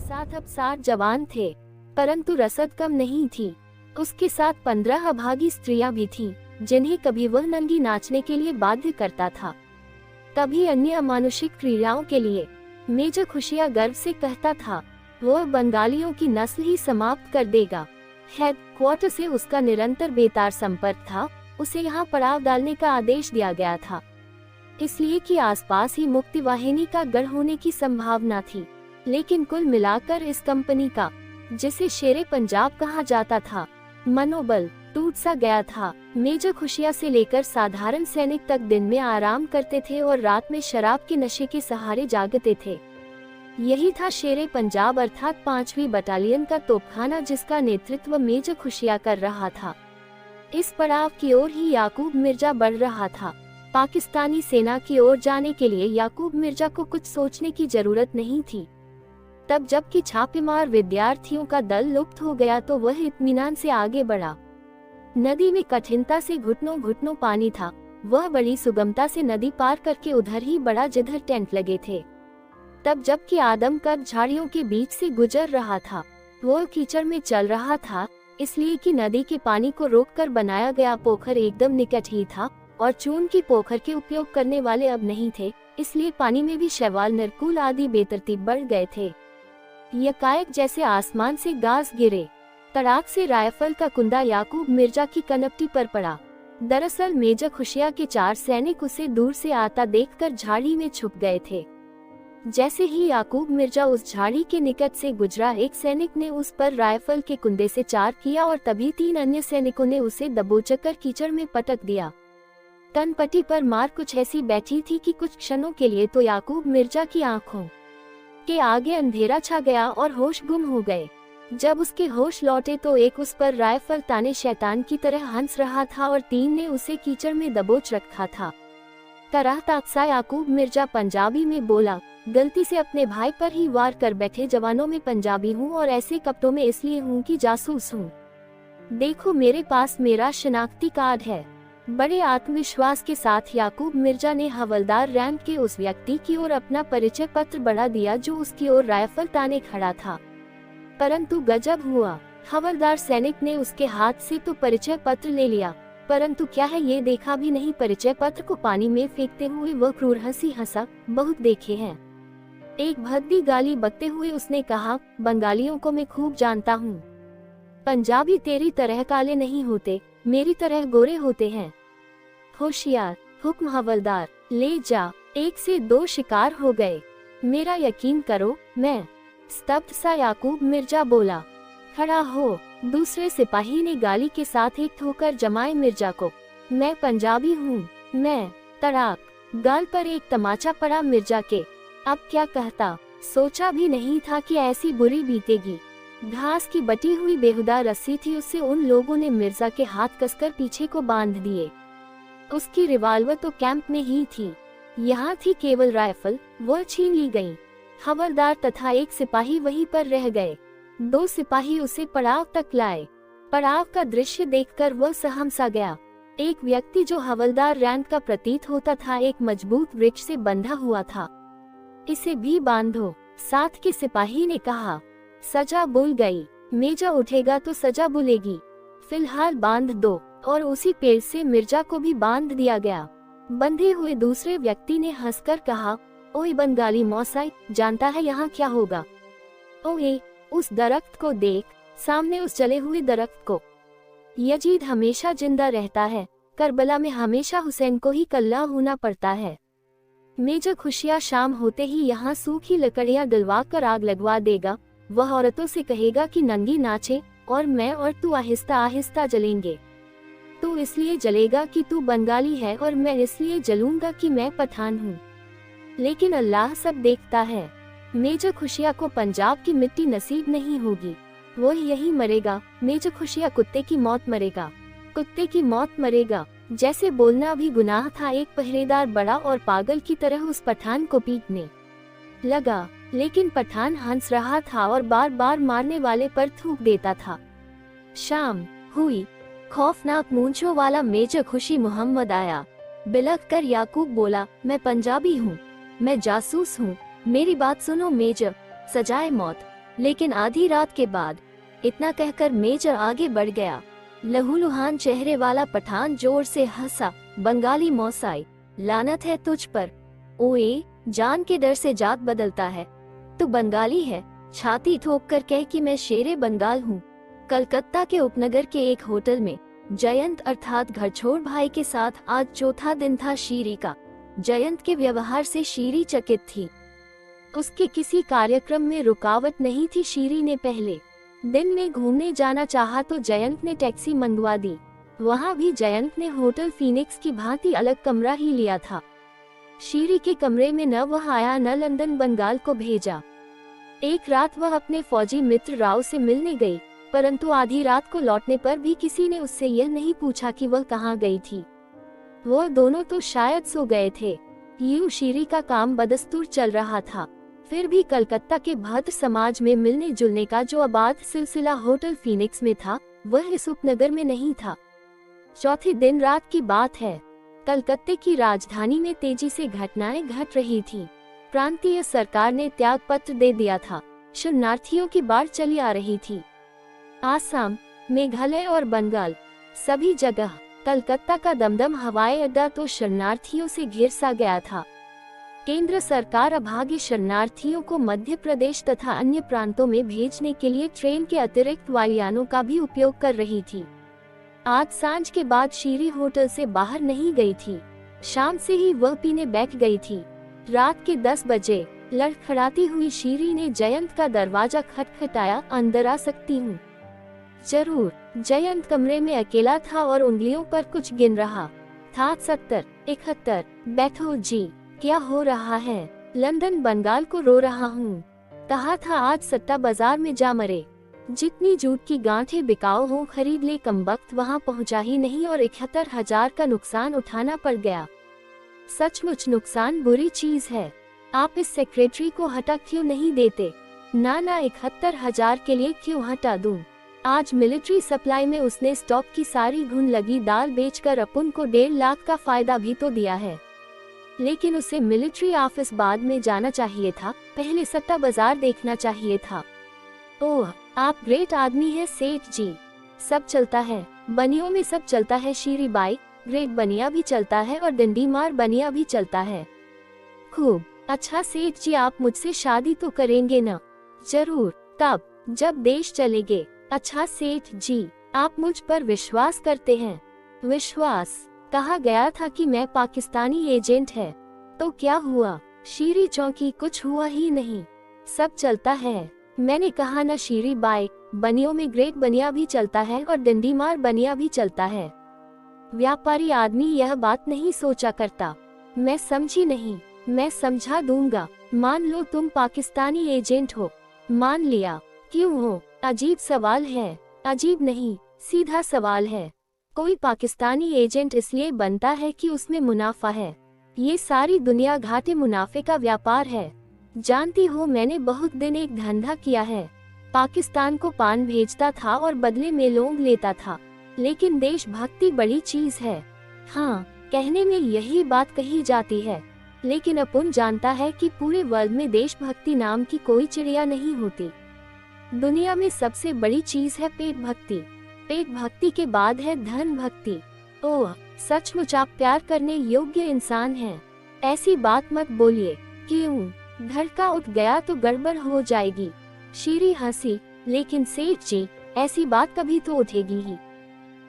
साथ अब 60 जवान थे, परंतु रसद कम नहीं थी। उसके साथ 15 अभागी स्त्रियां भी थीं, जिन्हें कभी वह नंगी नाचने के लिए बाध्य करता था, कभी अन्य अमानुषिक क्रियाओं के लिए। मेजर खुशिया गर्व से कहता था, वह बंगालियों की नस्ल ही समाप्त कर देगा। हेडक्वार्टर से उसका निरंतर बेतार संपर्क था। उसे यहाँ पड़ाव डालने का आदेश दिया गया था, इसलिए कि आसपास ही मुक्ति वाहिनी का गढ़ होने की संभावना थी। लेकिन कुल मिलाकर इस कंपनी का, जिसे शेरे पंजाब कहा जाता था, मनोबल टूट सा गया था। मेजर खुशिया से लेकर साधारण सैनिक तक दिन में आराम करते थे और रात में शराब के नशे के सहारे जागते थे। यही था शेरे पंजाब अर्थात 5वीं बटालियन का तोपखाना, जिसका नेतृत्व मेजर खुशिया कर रहा था। इस पड़ाव की ओर ही याकूब मिर्जा बढ़ रहा था। पाकिस्तानी सेना की ओर जाने के लिए याकूब मिर्जा को कुछ सोचने की जरूरत नहीं थी। तब जबकि छापेमार विद्यार्थियों का दल लुप्त हो गया तो वह इत्मीनान से आगे बढ़ा। नदी में कठिनता से घुटनों घुटनों पानी था। वह बड़ी सुगमता से नदी पार करके उधर ही बढ़ा जिधर टेंट लगे थे। तब जबकि आदमकद झाड़ियों के बीच से गुजर रहा था, वह कीचड़ में चल रहा था, इसलिए कि नदी के पानी को रोककर बनाया गया पोखर एकदम निकट ही था और चून की पोखर के उपयोग करने वाले अब नहीं थे, इसलिए पानी में भी शैवाल, नरकुल आदि बेतरतीब बढ़ गए थे। यकायक जैसे आसमान से गाज गिरे, तड़ाक से राइफल का कुंदा याकूब मिर्जा की कनपटी पर पड़ा। दरअसल मेजर खुशिया के 4 सैनिक उसे दूर से आता देखकर झाड़ी में छुप गए थे। जैसे ही याकूब मिर्जा उस झाड़ी के निकट से गुजरा, एक सैनिक ने उस पर राइफल के कुंदे से चार किया और तभी 3 अन्य सैनिकों ने उसे दबोचकर कीचड़ में पटक दिया। कनपटी पर मार कुछ ऐसी बैठी थी कि कुछ क्षणों के लिए तो याकूब मिर्जा की आंखों के आगे अंधेरा छा गया और होश गुम हो गए। जब उसके होश लौटे तो एक उस पर राइफल ताने शैतान की तरह हंस रहा था और 3 ने उसे कीचड़ में दबोच रखा था। तरह ताकसा याकूब मिर्जा पंजाबी में बोला, गलती से अपने भाई पर ही वार कर बैठे जवानों में पंजाबी हूँ और ऐसे कपड़ों में इसलिए हूँ कि जासूस हूँ। देखो मेरे पास मेरा शनाख्ती कार्ड है। बड़े आत्मविश्वास के साथ याकूब मिर्जा ने हवलदार रैंक के उस व्यक्ति की ओर अपना परिचय पत्र बढ़ा दिया जो उसकी ओर राइफल ताने खड़ा था। परंतु गजब हुआ, हवलदार सैनिक ने उसके हाथ से तो परिचय पत्र ले लिया, परंतु क्या है ये देखा भी नहीं। परिचय पत्र को पानी में फेंकते हुए वह क्रूर हंसी हंसा, बहुत देखे हैं। एक भद्दी गाली बकते हुए उसने कहा, बंगालियों को मैं खूब जानता हूँ। पंजाबी तेरी तरह काले नहीं होते, मेरी तरह गोरे होते हैं। होशियार, हुक्म हवलदार, ले जा। 1 से 2 शिकार हो गए। मेरा यकीन करो, मैं। स्तब्ध सा याकूब मिर्जा बोला। खड़ा हो। दूसरे सिपाही ने गाली के साथ एक ठोकर जमाए मिर्जा को। मैं पंजाबी हूँ, मैं। तड़ाक, गाल पर एक तमाचा पड़ा मिर्जा के। अब क्या कहता, सोचा भी नहीं था कि ऐसी बुरी बीतेगी। घास की बटी हुई बेहुदा रस्सी थी, उससे उन लोगों ने मिर्जा के हाथ कसकर पीछे को बांध दिए। उसकी रिवाल्वर तो कैंप में ही थी, यहाँ थी केवल राइफल, वो छीन ली गई। हवलदार तथा एक सिपाही वहीं पर रह गए। 2 सिपाही उसे पड़ाव तक लाए। पड़ाव का दृश्य देखकर वह सहम सा गया। एक व्यक्ति जो हवलदार रैंक का प्रतीत होता था, एक मजबूत वृक्ष से बंधा हुआ था। इसे भी बांधो, साथ के सिपाही ने कहा। सजा बुल गई, मेजर उठेगा तो सजा बुलेगी, फिलहाल बांध दो। और उसी पेड़ से मिर्जा को भी बांध दिया गया। बंधे हुए दूसरे व्यक्ति ने हंसकर कहा, ओए बंगाली मौसाई, जानता है यहाँ क्या होगा? ओए, उस दरख्त को देख, सामने उस जले हुए दरख्त को। यजीद हमेशा जिंदा रहता है, करबला में हमेशा हुसैन को ही कल्ला होना पड़ता है। मेजर खुशियाँ शाम होते ही यहाँ सूखी लकड़ियाँ डलवा कर आग लगवा देगा। वह औरतों से कहेगा कि नंगी नाचे और मैं और तू आहिस्ता आहिस्ता जलेंगे। तू इसलिए जलेगा कि तू बंगाली है और मैं इसलिए जलूंगा कि मैं पठान हूँ। लेकिन अल्लाह सब देखता है। मेजर खुशिया को पंजाब की मिट्टी नसीब नहीं होगी, वो यही मरेगा। मेजर खुशिया कुत्ते की मौत मरेगा, कुत्ते की मौत मरेगा। जैसे बोलना भी गुनाह था, एक पहरेदार बड़ा और पागल की तरह उस पठान को पीटने लगा। लेकिन पठान हंस रहा था और बार बार मारने वाले पर थूक देता था। शाम हुई। खौफनाक मूंछों वाला मेजर खुशी मोहम्मद आया। बिलख कर याकूब बोला, मैं पंजाबी हूँ, मैं जासूस हूँ, मेरी बात सुनो मेजर, सजाए मौत लेकिन आधी रात के बाद इतना कहकर मेजर आगे बढ़ गया। लहूलुहान चेहरे वाला पठान जोर से हंसा। बंगाली मौसाई, लानत है तुझ पर। ओए, जान के डर से जात बदलता है। तू बंगाली है? छाती ठोक कर कह कि मैं शेरे बंगाल हूँ। कलकत्ता के उपनगर के एक होटल में जयंत अर्थात घरछोड़ भाई के साथ आज चौथा दिन था शीरी का। जयंत के व्यवहार से शीरी चकित थी। उसके किसी कार्यक्रम में रुकावट नहीं थी। शीरी ने पहले दिन में घूमने जाना चाहा तो जयंत ने टैक्सी मंगवा दी। वहाँ भी जयंत ने होटल फीनिक्स की भांति अलग कमरा ही लिया था। शीरी के कमरे में न वह आया न लंदन बंगाल को भेजा। एक रात वह अपने फौजी मित्र राव से मिलने गई, परंतु आधी रात को लौटने पर भी किसी ने उससे यह नहीं पूछा कि वह कहाँ गई थी। वह दोनों तो शायद सो गए थे। यूं शीरी का काम बदस्तूर चल रहा था। फिर भी कलकत्ता के भद्र समाज में मिलने जुलने का जो आबाद सिलसिला होटल फीनिक्स में था, वह इस उपनगर में नहीं था। चौथे दिन रात की बात है। कलकत्ते की राजधानी में तेजी से घटनाएं घट रही थी। प्रांतीय सरकार ने त्याग पत्र दे दिया था। शरणार्थियों की बाढ़ चली आ रही थी। आसाम, मेघालय और बंगाल, सभी जगह कलकत्ता का दमदम हवाई अड्डा तो शरणार्थियों से घिर सा गया था। केंद्र सरकार अभागे शरणार्थियों को मध्य प्रदेश तथा अन्य प्रांतों में भेजने के लिए ट्रेन के अतिरिक्त वायुयानों का भी उपयोग कर रही थी। आज सांझ के बाद शीरी होटल से बाहर नहीं गई थी। शाम से ही वह पीने बैठ गई थी। रात के 10 बजे लड़खड़ाती हुई शीरी ने जयंत का दरवाजा खटखटाया। अंदर आ सकती हूँ? जरूर। जयंत कमरे में अकेला था और उंगलियों पर कुछ गिन रहा था। 70, 71। बैठो जी। क्या हो रहा है? लंदन बंगाल को रो रहा हूँ। कहा था आज सट्टा बाजार में जा मरे। जितनी जूट की गांठें बिकाऊ हो खरीद ले, कमबख्त वहाँ पहुँचा ही नहीं और 71,000 का नुकसान उठाना पड़ गया। सचमुच नुकसान बुरी चीज है। आप इस सेक्रेटरी को हटा क्यों नहीं देते? ना 71,000 के लिए क्यों हटा दूं? आज मिलिट्री सप्लाई में उसने स्टॉक की सारी घुन लगी दाल बेचकर अपन को 1.5 लाख का फायदा भी तो दिया है। लेकिन उसे मिलिट्री ऑफिस बाद में जाना चाहिए था, पहले सट्टा बाजार देखना चाहिए था। ओह, आप ग्रेट आदमी है सेठ जी। सब चलता है, बनियों में सब चलता है शीरी बाई। ग्रेट बनिया भी चलता है और डंडी मार बनिया भी चलता है। खूब। अच्छा सेठ जी, आप मुझसे शादी तो करेंगे ना? जरूर। कब? जब देश चलेंगे। अच्छा सेठ जी, आप मुझ पर विश्वास करते हैं? विश्वास? कहा गया था कि मैं पाकिस्तानी एजेंट है। तो क्या हुआ? शीरी चौंकी। कुछ हुआ ही नहीं, सब चलता है। मैंने कहा ना शीरी बाई, बनियों में ग्रेट बनिया भी चलता है और डंडी मार बनिया भी चलता है। व्यापारी आदमी यह बात नहीं सोचा करता। मैं समझी नहीं। मैं समझा दूंगा। मान लो तुम पाकिस्तानी एजेंट हो। मान लिया। क्यों हो? अजीब सवाल है। अजीब नहीं, सीधा सवाल है। कोई पाकिस्तानी एजेंट इसलिए बनता है कि उसमें मुनाफा है। ये सारी दुनिया घाटे मुनाफे का व्यापार है। जानती हो, मैंने बहुत दिन एक धंधा किया है। पाकिस्तान को पान भेजता था और बदले में लोन लेता था। लेकिन देशभक्ति बड़ी चीज है। हाँ, कहने में यही बात कही जाती है, लेकिन अपन जानता है कि पूरे वर्ल्ड में देशभक्ति नाम की कोई चिड़िया नहीं होती। दुनिया में सबसे बड़ी चीज है पेट भक्ति। पेट भक्ति के बाद है धन भक्ति। ओह, सचमुच आप प्यार करने योग्य इंसान हैं। ऐसी बात मत बोलिए। क्यों? धड़का उठ गया तो गड़बड़ हो जाएगी। शीरी हंसी। लेकिन सेठ जी, ऐसी बात कभी तो उठेगी ही।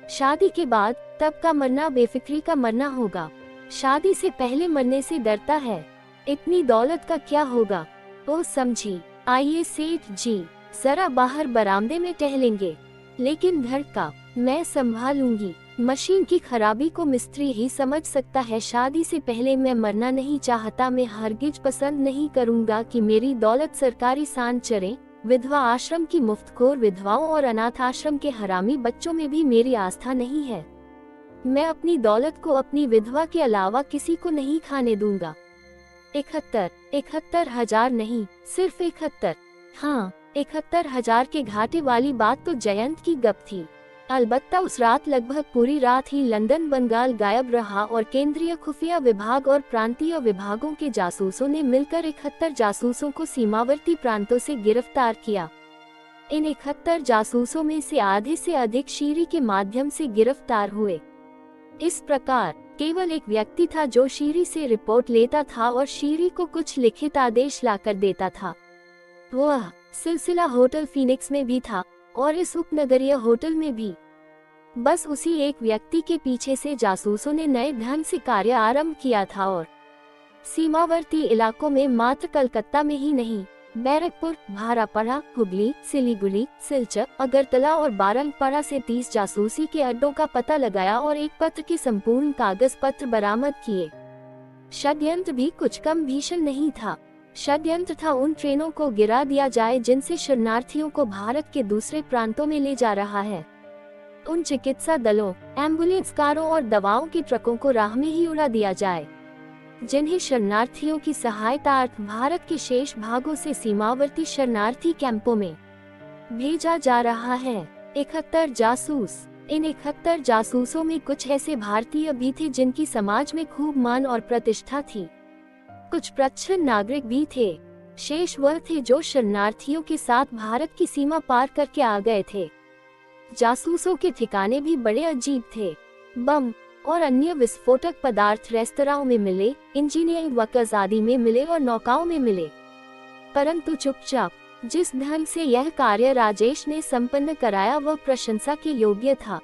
शादी के बाद तब का मरना बेफिक्री का मरना होगा। शादी से पहले मरने से डरता है। इतनी दौलत का क्या होगा? ओ समझी। आइए सेठ जी, जरा बाहर बरामदे में टहलेंगे। लेकिन धड़का मैं संभालूंगी। मशीन की खराबी को मिस्त्री ही समझ सकता है। शादी से पहले मैं मरना नहीं चाहता। मैं हरगिज पसंद नहीं करूंगा कि मेरी दौलत सरकारी सान चरे। विधवा आश्रम की मुफ्तखोर विधवाओं और अनाथ आश्रम के हरामी बच्चों में भी मेरी आस्था नहीं है। मैं अपनी दौलत को अपनी विधवा के अलावा किसी को नहीं खाने दूंगा। 71,000 नहीं, सिर्फ 71। हाँ, 71,000 के घाटे वाली बात तो जयंत की गप थी। अलबत्ता उस रात लगभग पूरी रात ही लंदन बंगाल गायब रहा और केंद्रीय खुफिया विभाग और प्रांतीय विभागों के जासूसों ने मिलकर 71 जासूसों को सीमावर्ती प्रांतों से गिरफ्तार किया। इन 71 जासूसों में से आधे से अधिक शीरी के माध्यम से गिरफ्तार हुए। इस प्रकार केवल एक व्यक्ति था जो शीरी से रिपोर्ट लेता था और शीरी को कुछ लिखित आदेश लाकर देता था। वह सिलसिला होटल फीनिक्स में भी था और इस उपनगरीय होटल में भी। बस उसी एक व्यक्ति के पीछे से जासूसों ने नए ढंग से कार्य आरंभ किया था और सीमावर्ती इलाकों में मात्र कलकत्ता में ही नहीं, बैरकपुर, भारापड़ा, हुगली, सिलीगुड़ी, सिलचर, अगरतला और बारंगपड़ा से 30 जासूसी के अड्डों का पता लगाया और एक पत्र के संपूर्ण कागज पत्र बरामद किए। षड्यंत्र भी कुछ कम भीषण नहीं था। षड्यंत्र था उन ट्रेनों को गिरा दिया जाए जिनसे शरणार्थियों को भारत के दूसरे प्रांतों में ले जा रहा है। उन चिकित्सा दलों, एम्बुलेंस कारों और दवाओं के ट्रकों को राह में ही उड़ा दिया जाए जिन्हें शरणार्थियों की सहायतार्थ भारत के शेष भागों से सीमावर्ती शरणार्थी कैंपों में भेजा जा रहा है। 71 जासूस। इन 71 जासूसों में कुछ ऐसे भारतीय भी थे जिनकी समाज में खूब मान और प्रतिष्ठा थी। कुछ प्रच्छन्न नागरिक भी थे। शेष वह थे जो शरणार्थियों के साथ भारत की सीमा पार करके आ गए थे। जासूसों के ठिकाने भी बड़े अजीब थे। बम और अन्य विस्फोटक पदार्थ रेस्तराओं में मिले, इंजीनियरिंग वर्कर्स आदि में मिले और नौकाओं में मिले। परंतु चुपचाप जिस ढंग से यह कार्य राजेश ने संपन्न कराया वह प्रशंसा के योग्य था।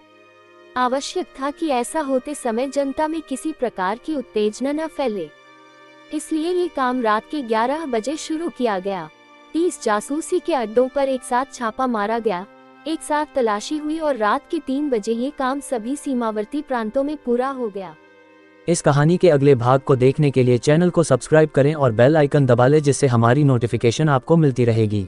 आवश्यक था कि ऐसा होते समय जनता में किसी प्रकार की उत्तेजना न फैले, इसलिए ये काम रात के 11 बजे शुरू किया गया। 30 जासूसी के अड्डों पर एक साथ छापा मारा गया, एक साथ तलाशी हुई और रात के 3 बजे ये काम सभी सीमावर्ती प्रांतों में पूरा हो गया। इस कहानी के अगले भाग को देखने के लिए चैनल को सब्सक्राइब करें और बेल आइकन दबा लें जिससे हमारी नोटिफिकेशन आपको मिलती रहेगी।